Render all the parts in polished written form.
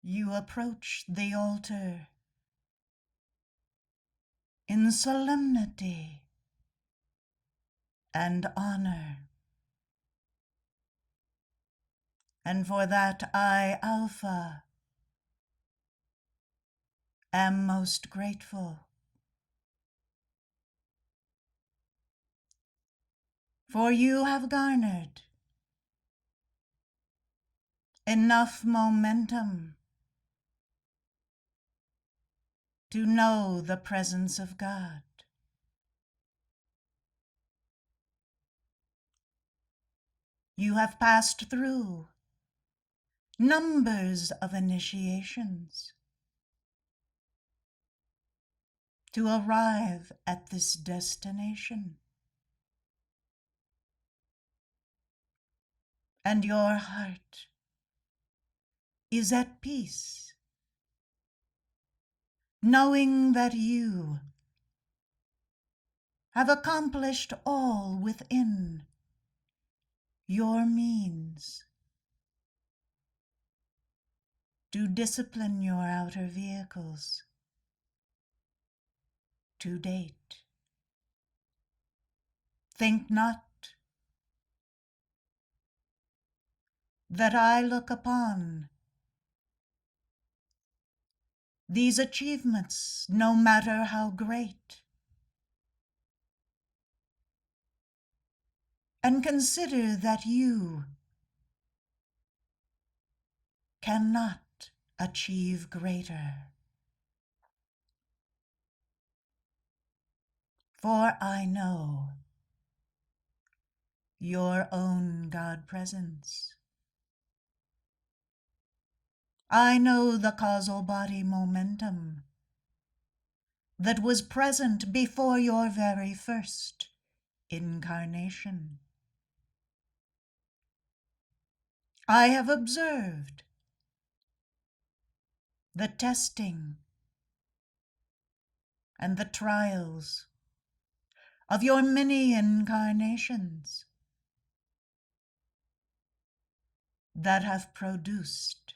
you approach the altar in solemnity and honor. And for that I, Alpha, am most grateful. For you have garnered enough momentum to know the presence of God. You have passed through numbers of initiations to arrive at this destination. And your heart is at peace, knowing that you have accomplished all within your means to discipline your outer vehicles to date. Think not that I look upon these achievements, no matter how great, and consider that you cannot achieve greater. For I know your own God presence. I know the causal body momentum that was present before your very first incarnation. I have observed the testing and the trials of your many incarnations that have produced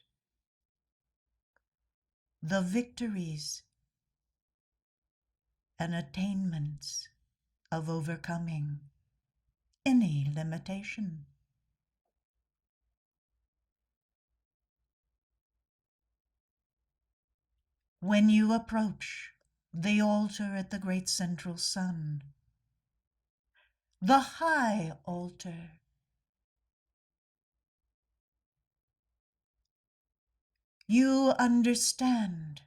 the victories and attainments of overcoming any limitation. When you approach the altar at the great central sun, the high altar, you understand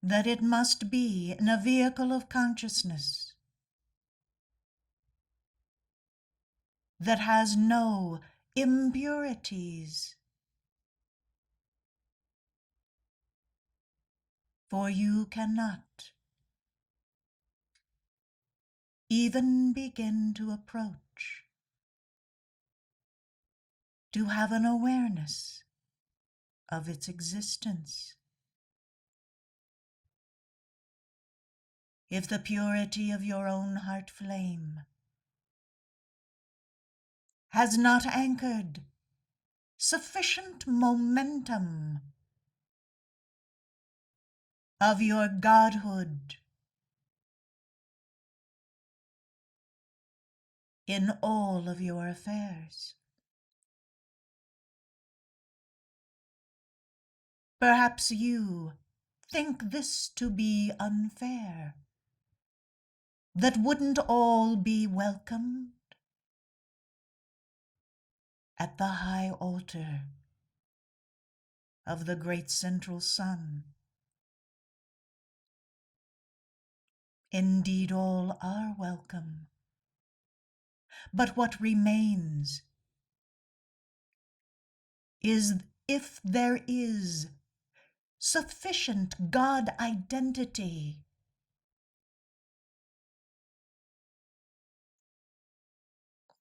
that it must be in a vehicle of consciousness that has no impurities. For you cannot even begin to approach, to have an awareness of its existence, if the purity of your own heart flame has not anchored sufficient momentum of your Godhood in all of your affairs. Perhaps you think this to be unfair, that wouldn't all be welcomed at the high altar of the great central sun. Indeed, all are welcome. But what remains is if there is sufficient God identity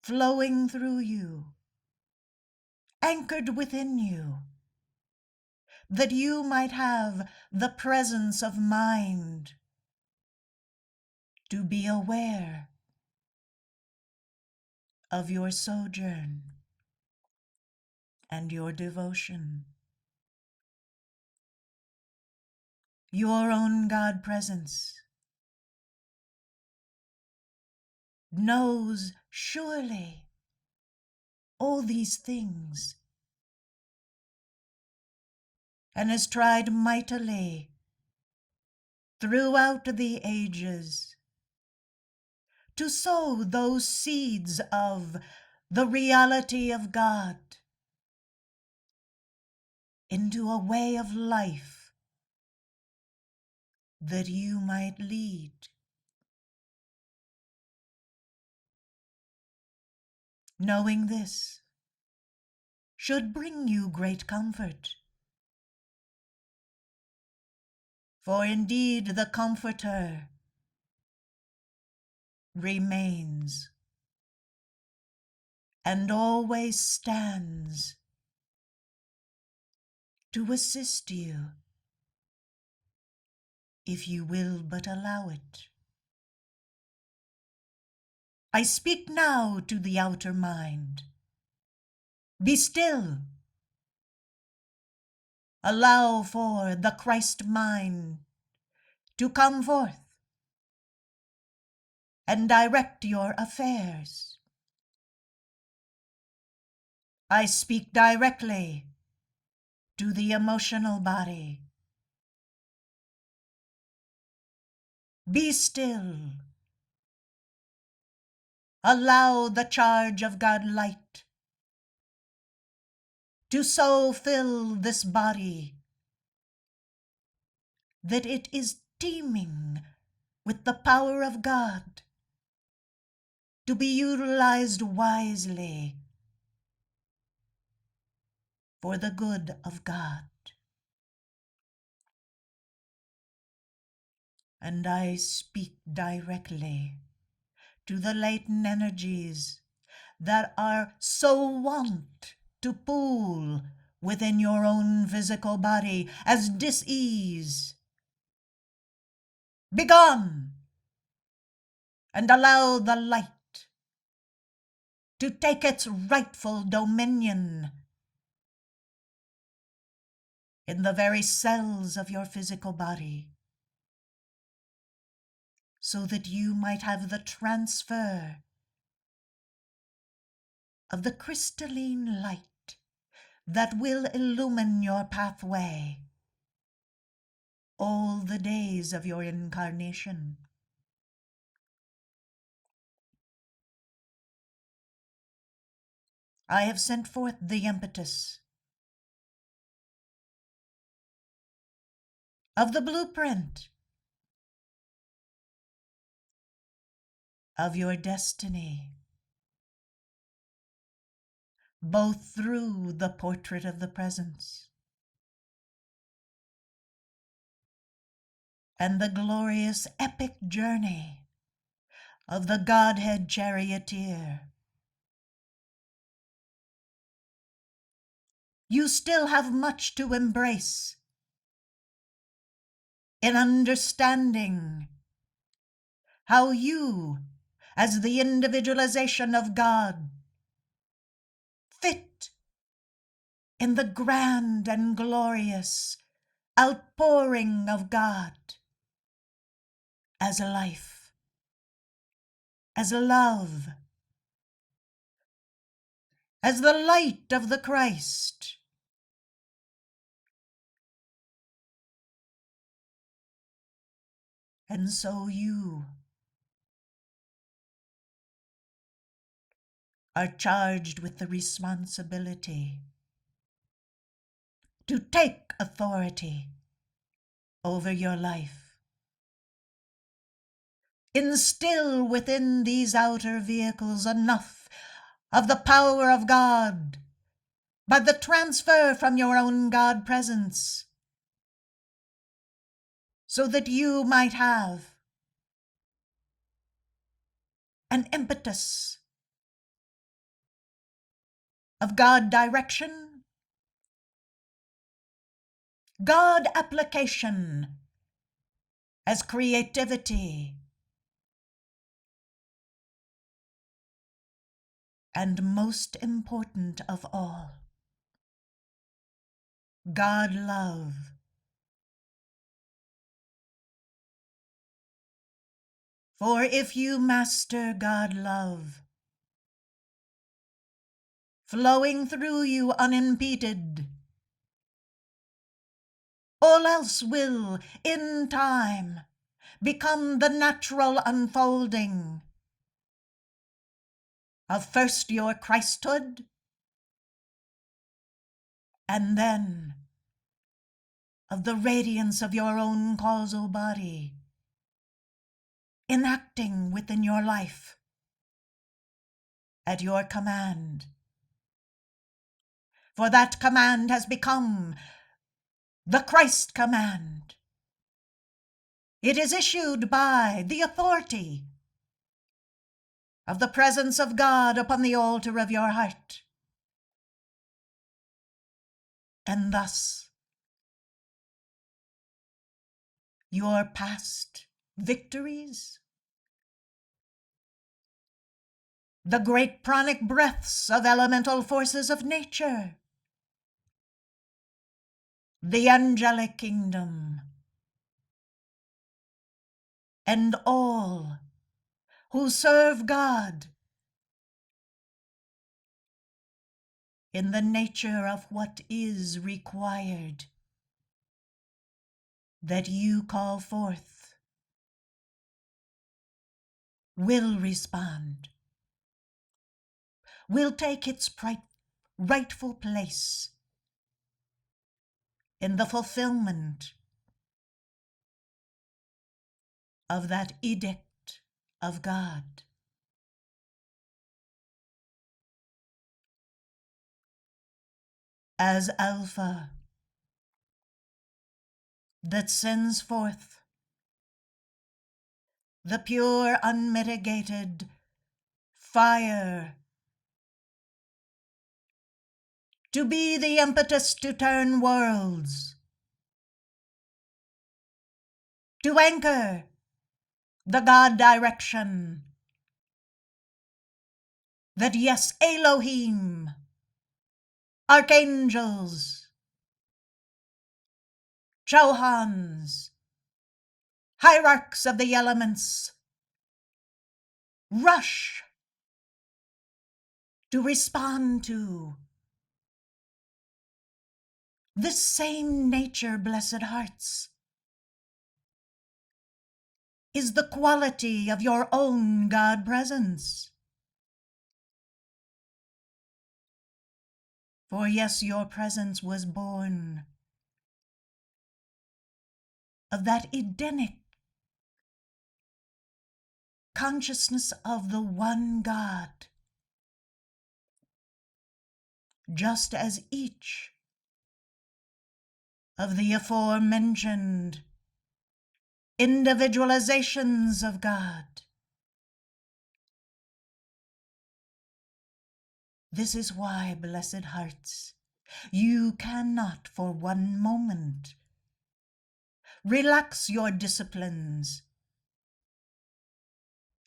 flowing through you, anchored within you, that you might have the presence of mind to be aware of your sojourn and your devotion. Your own God presence knows surely all these things and has tried mightily throughout the ages to sow those seeds of the reality of God into a way of life that you might lead. Knowing this should bring you great comfort, for indeed the Comforter remains and always stands to assist you if you will but allow it. I speak now to the outer mind. Be still. Allow for the Christ mind to come forth and direct your affairs. I speak directly to the emotional body. Be still. Allow the charge of God light to so fill this body that it is teeming with the power of God to be utilized wisely for the good of God. And I speak directly to the latent energies that are so wont to pool within your own physical body as dis-ease. Begone, and allow the light to take its rightful dominion in the very cells of your physical body, so that you might have the transfer of the crystalline light that will illumine your pathway all the days of your incarnation. I have sent forth the impetus of the blueprint of your destiny, both through the portrait of the presence and the glorious epic journey of the Godhead charioteer. You still have much to embrace in understanding how you, as the individualization of God, fit in the grand and glorious outpouring of God as a life, as a love, as the light of the Christ. And so you are charged with the responsibility to take authority over your life. Instill within these outer vehicles enough of the power of God by the transfer from your own God presence, so that you might have an impetus of God direction, God application as creativity, and most important of all, God love. For if you master God love, flowing through you unimpeded, all else will, in time, become the natural unfolding of first your Christhood, and then of the radiance of your own causal body, enacting within your life at your command. For that command has become the Christ command. It is issued by the authority of the presence of God upon the altar of your heart. And thus, your past victories, the great pranic breaths of elemental forces of nature, the angelic kingdom, and all who serve God in the nature of what is required that you call forth, will respond, will take its rightful place in the fulfillment of that edict of God. As Alpha that sends forth the pure, unmitigated fire to be the impetus to turn worlds, to anchor the God direction that, yes, Elohim, archangels, Chohans, hierarchs of the elements, rush to respond to. This same nature, blessed hearts, is the quality of your own God presence. For yes, your presence was born of that Edenic consciousness of the one God, just as each of the aforementioned individualizations of God. This is why, blessed hearts, you cannot for one moment relax your disciplines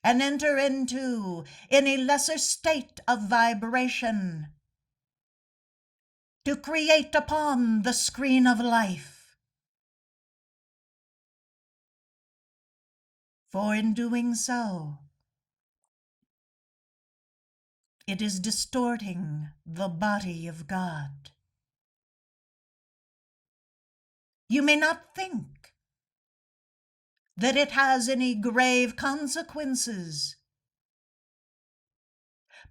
and enter into any lesser state of vibration to create upon the screen of life. For in doing so, it is distorting the body of God. You may not think that it has any grave consequences,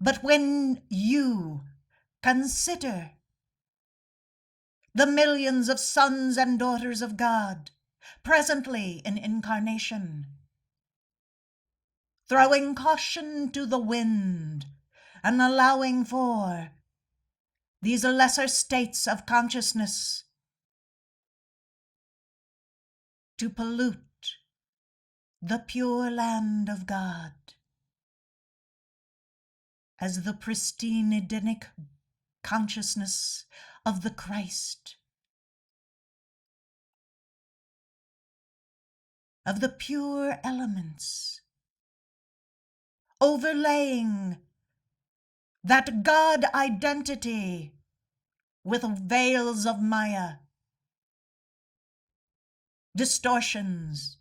but when you consider the millions of sons and daughters of God presently in incarnation, throwing caution to the wind and allowing for these lesser states of consciousness to pollute the pure land of God, as the pristine Edenic consciousness of the Christ, of the pure elements, overlaying that God identity with veils of Maya, distortions,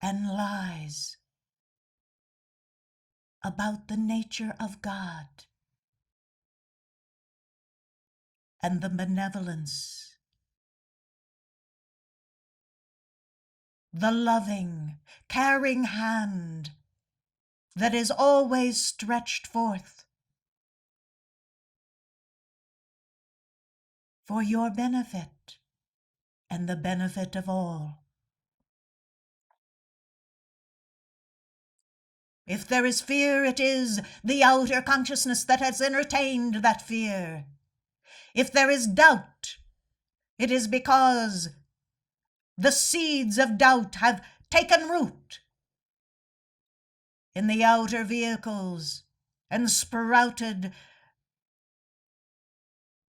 and lies about the nature of God and the benevolence, the loving, caring hand that is always stretched forth for your benefit and the benefit of all. If there is fear, it is the outer consciousness that has entertained that fear. If there is doubt, it is because the seeds of doubt have taken root in the outer vehicles and sprouted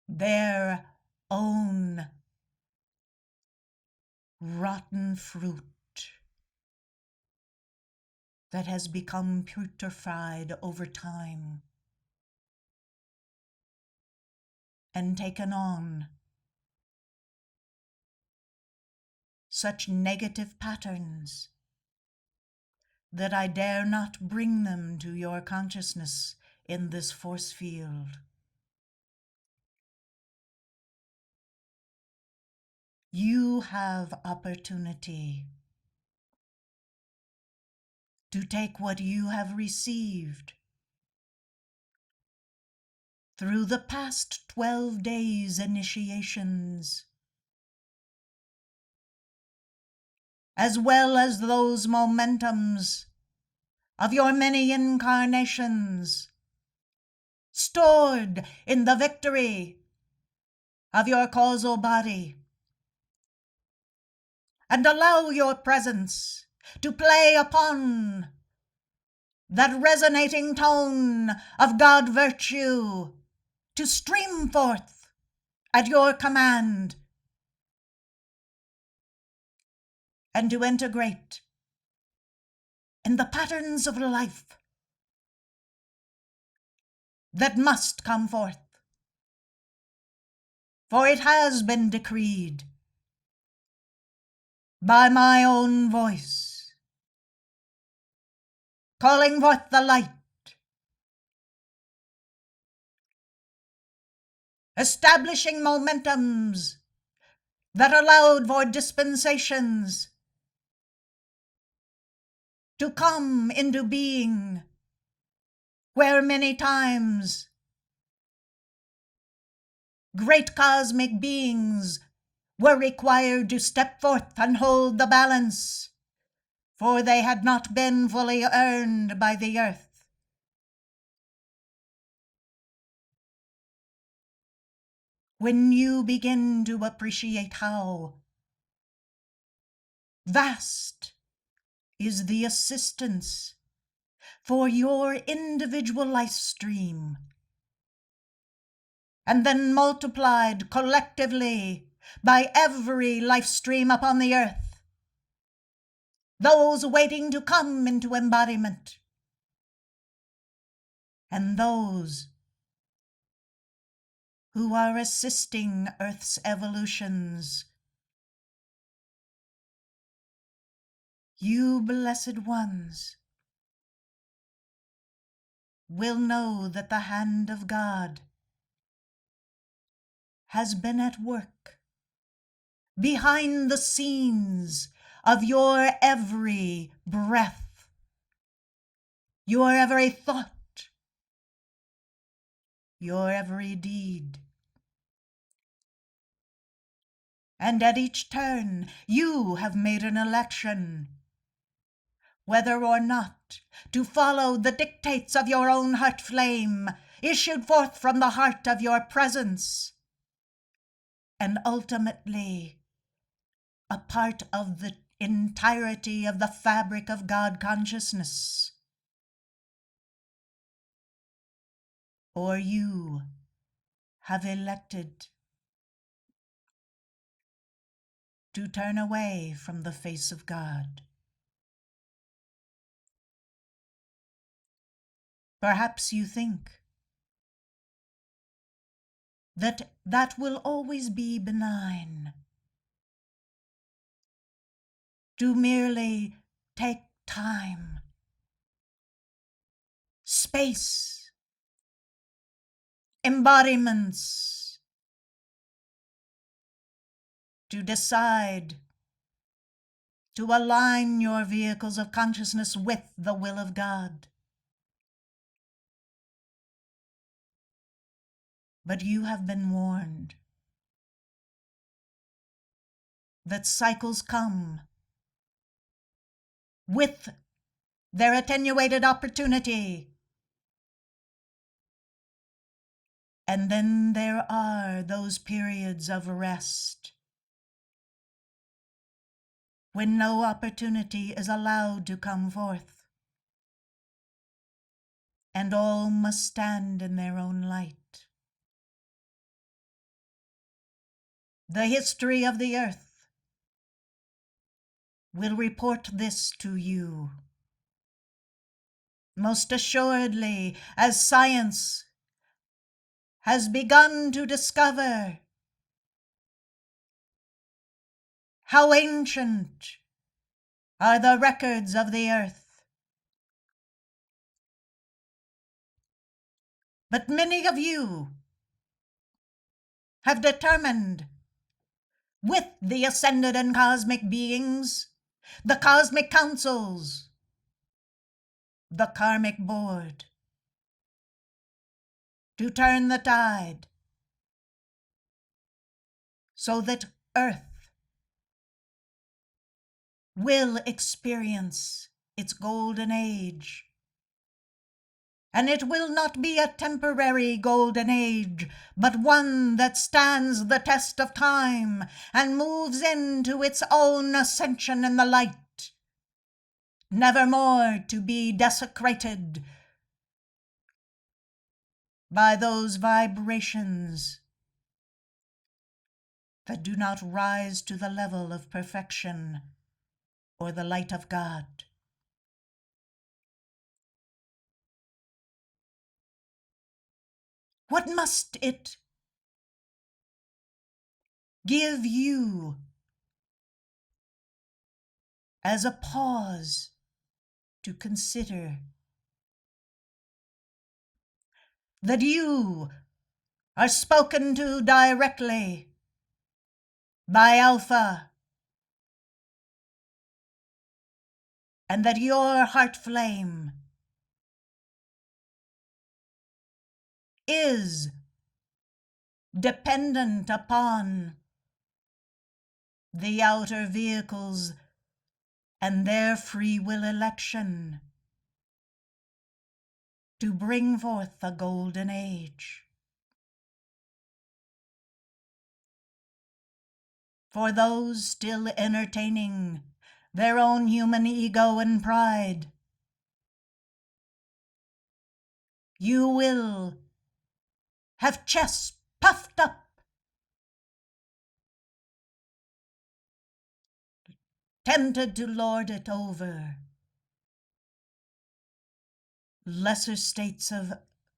their own rotten fruit that has become putrefied over time and taken on such negative patterns that I dare not bring them to your consciousness in this force field. You have opportunity to take what you have received through the past 12 days initiations, as well as those momentums of your many incarnations, stored in the victory of your causal body, and allow your presence to play upon that resonating tone of God virtue to stream forth at your command and to integrate in the patterns of life that must come forth. For it has been decreed by my own voice, calling forth the light, establishing momentums that allowed for dispensations to come into being, where many times great cosmic beings were required to step forth and hold the balance, for they had not been fully earned by the earth. When you begin to appreciate how vast is the assistance for your individual life stream, and then multiplied collectively by every life stream upon the earth, those waiting to come into embodiment, and those who are assisting Earth's evolutions, you blessed ones will know that the hand of God has been at work behind the scenes of your every breath, your every thought, your every deed. And at each turn you have made an election, whether or not to follow the dictates of your own heart flame issued forth from the heart of your presence, and ultimately a part of the entirety of the fabric of God consciousness. Or you have elected to turn away from the face of God. Perhaps you think that will always be benign. To merely take time, space, embodiments, to decide to align your vehicles of consciousness with the will of God. But you have been warned that cycles come with their attenuated opportunity. And then there are those periods of rest when no opportunity is allowed to come forth, and all must stand in their own light. The history of the earth will report this to you. Most assuredly, as science has begun to discover how ancient are the records of the earth. But many of you have determined, with the ascended and cosmic beings, the cosmic councils, the karmic board, to turn the tide so that Earth will experience its golden age. And it will not be a temporary golden age, but one that stands the test of time and moves into its own ascension in the light, nevermore to be desecrated by those vibrations that do not rise to the level of perfection or the light of God. What must it give you as a pause to consider? That you are spoken to directly by Alpha, and that your heart flame is dependent upon the outer vehicles and their free will election to bring forth a golden age. For those still entertaining their own human ego and pride, you will have chests puffed up, tempted to lord it over lesser states of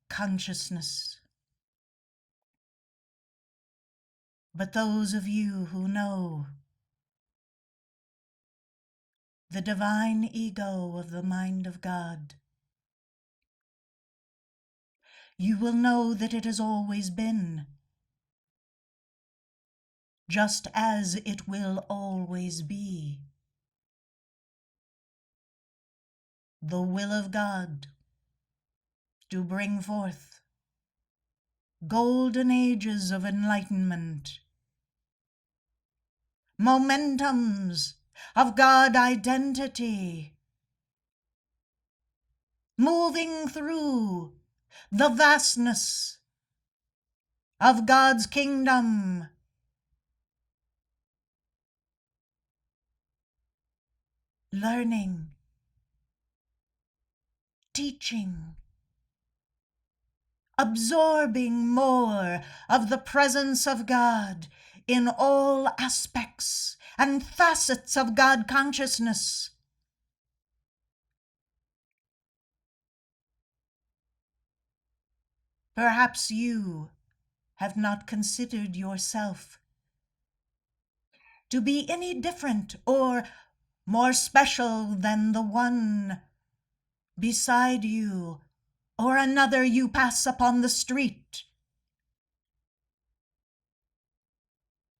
consciousness. But those of you who know the divine ego of the mind of God, you will know that it has always been, just as it will always be, the will of God to bring forth golden ages of enlightenment, momentums of God identity, moving through the vastness of God's kingdom, learning, teaching, absorbing more of the presence of God in all aspects and facets of God consciousness. Perhaps you have not considered yourself to be any different or more special than the one beside you or another you pass upon the street.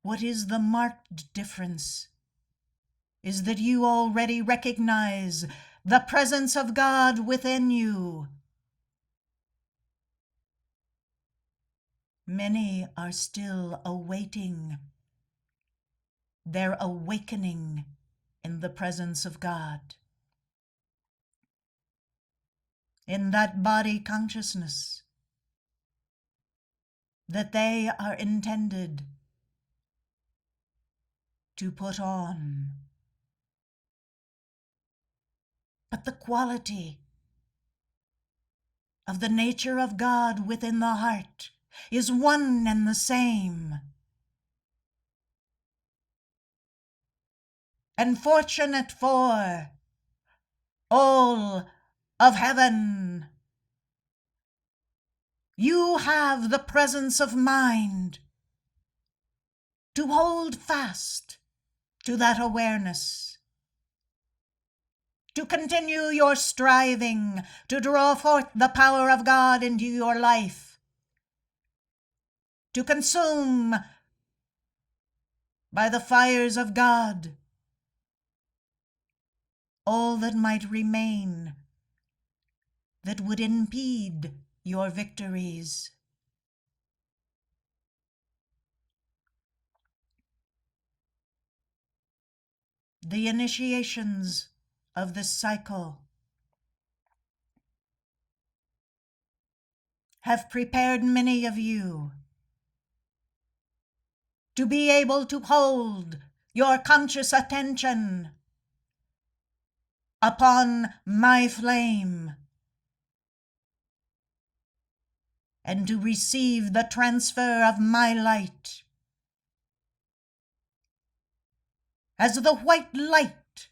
What is the marked difference is that you already recognize the presence of God within you. Many are still awaiting their awakening in the presence of God, in that body consciousness that they are intended to put on. But the quality of the nature of God within the heart is one and the same. And fortunate for all of heaven, you have the presence of mind to hold fast to that awareness, to continue your striving to draw forth the power of God into your life, to consume by the fires of God all that might remain that would impede your victories. The initiations of this cycle have prepared many of you to be able to hold your conscious attention upon my flame and to receive the transfer of my light as the white light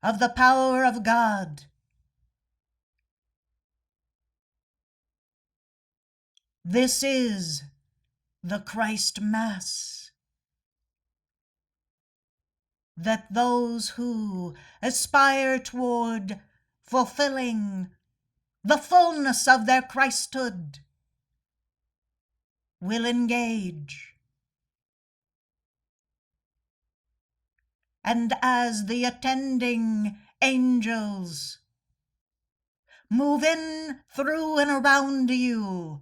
of the power of God. This is the Christ Mass, that those who aspire toward fulfilling the fullness of their Christhood will engage. And as the attending angels move in, through, and around you,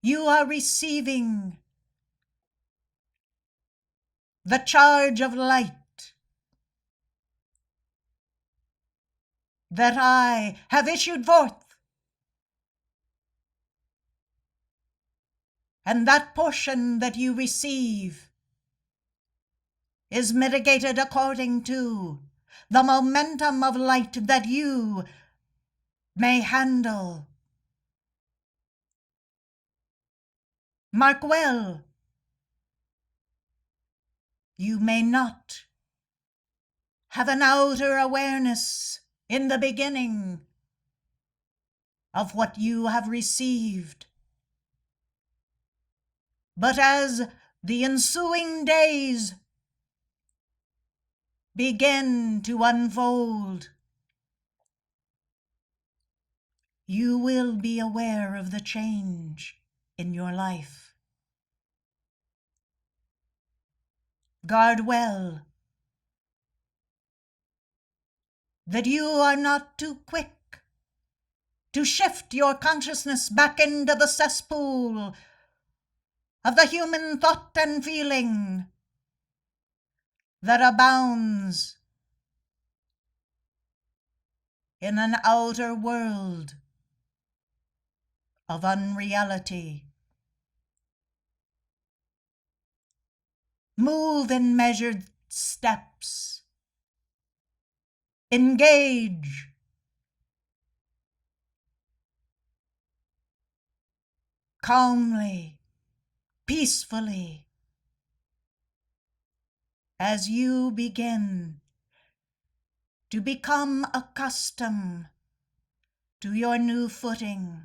you are receiving the charge of light that I have issued forth. And that portion that you receive is mitigated according to the momentum of light that you may handle. Mark well, you may not have an outer awareness in the beginning of what you have received. But as the ensuing days begin to unfold, you will be aware of the change in your life. Guard well that you are not too quick to shift your consciousness back into the cesspool of the human thought and feeling that abounds in an outer world of unreality. Move in measured steps. Engage. Calmly, peacefully, as you begin to become accustomed to your new footing.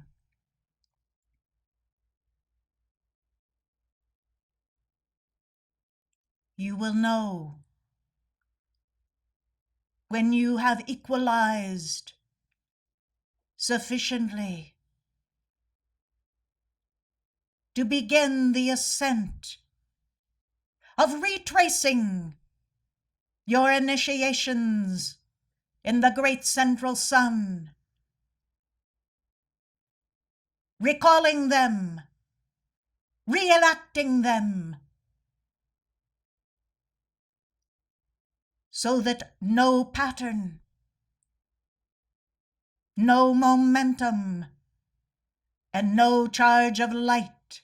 You will know when you have equalized sufficiently to begin the ascent of retracing your initiations in the great central sun, recalling them, reenacting them, so that no pattern, no momentum, and no charge of light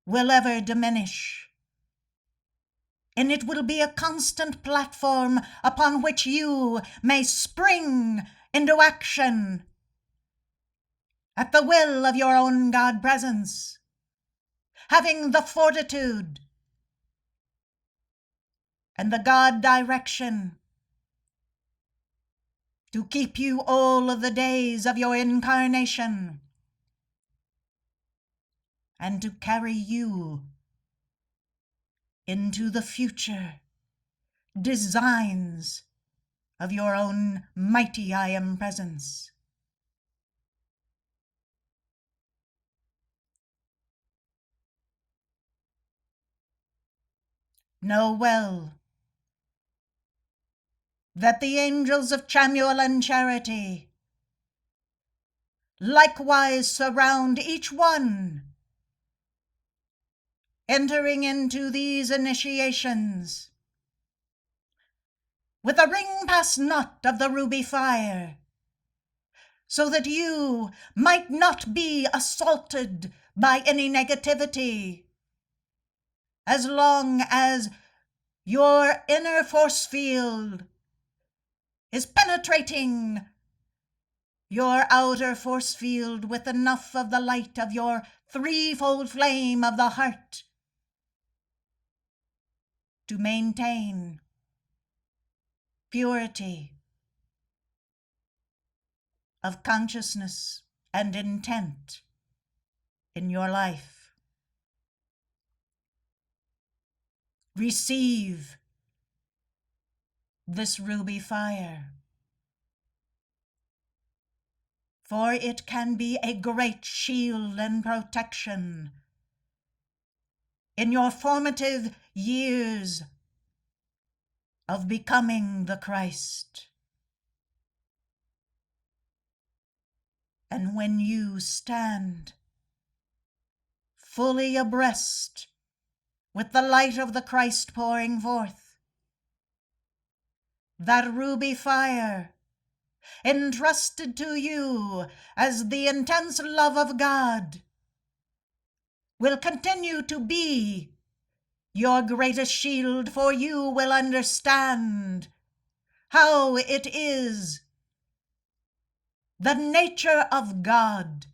will ever diminish. And it will be a constant platform upon which you may spring into action at the will of your own God presence, having the fortitude and the God direction to keep you all of the days of your incarnation and to carry you into the future designs of your own mighty I Am presence. Know well that the angels of Chamuel and Charity likewise surround each one entering into these initiations with a ring pass knot of the ruby fire, so that you might not be assaulted by any negativity, as long as your inner force field is penetrating your outer force field with enough of the light of your threefold flame of the heart to maintain purity of consciousness and intent in your life. Receive this ruby fire, for it can be a great shield and protection in your formative years of becoming the Christ. And when you stand fully abreast with the light of the Christ pouring forth, that ruby fire entrusted to you as the intense love of God will continue to be your greatest shield, for you will understand how it is the nature of God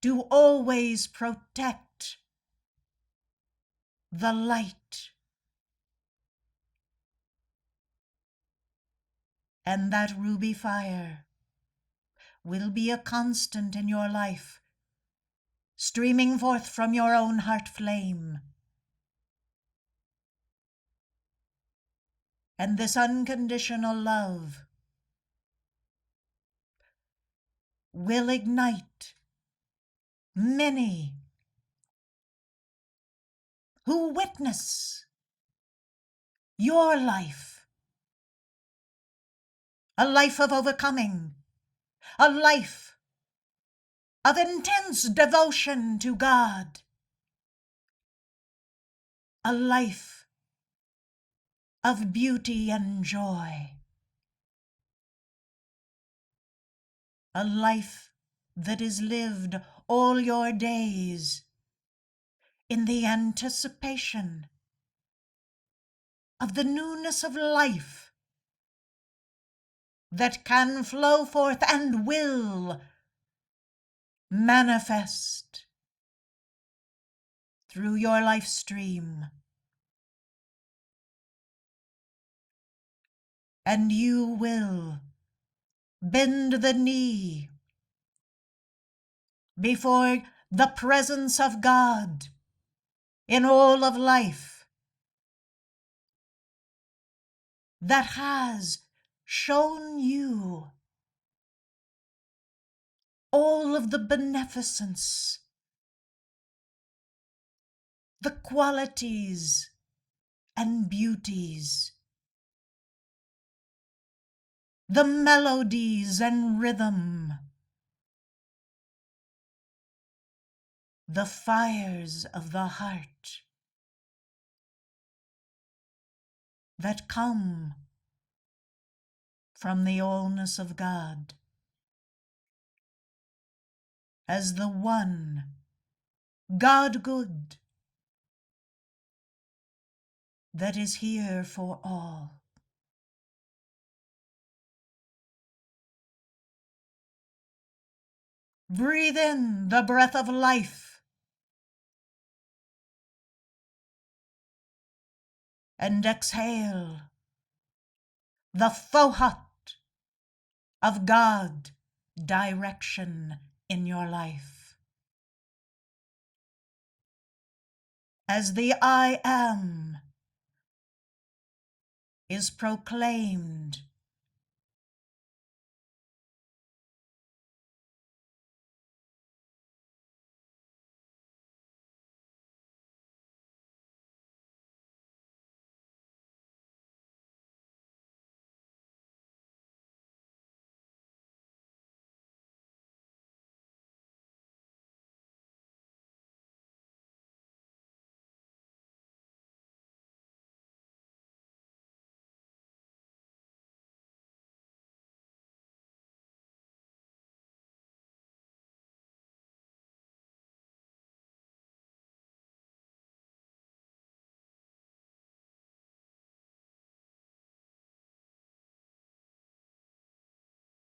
to always protect the light. And that ruby fire will be a constant in your life, streaming forth from your own heart flame. And this unconditional love will ignite many who witness your life, a life of overcoming, a life of intense devotion to God, a life of beauty and joy, a life that is lived all your days in the anticipation of the newness of life that can flow forth and will manifest through your life stream. And you will Bend the knee before the presence of God in all of life that has shown you all of the beneficence, the qualities and beauties, the melodies and rhythm, the fires of the heart that come from the allness of God as the one Godhood that is here for all. Breathe in the breath of life and exhale the Thohat of God direction in your life. As the I am is proclaimed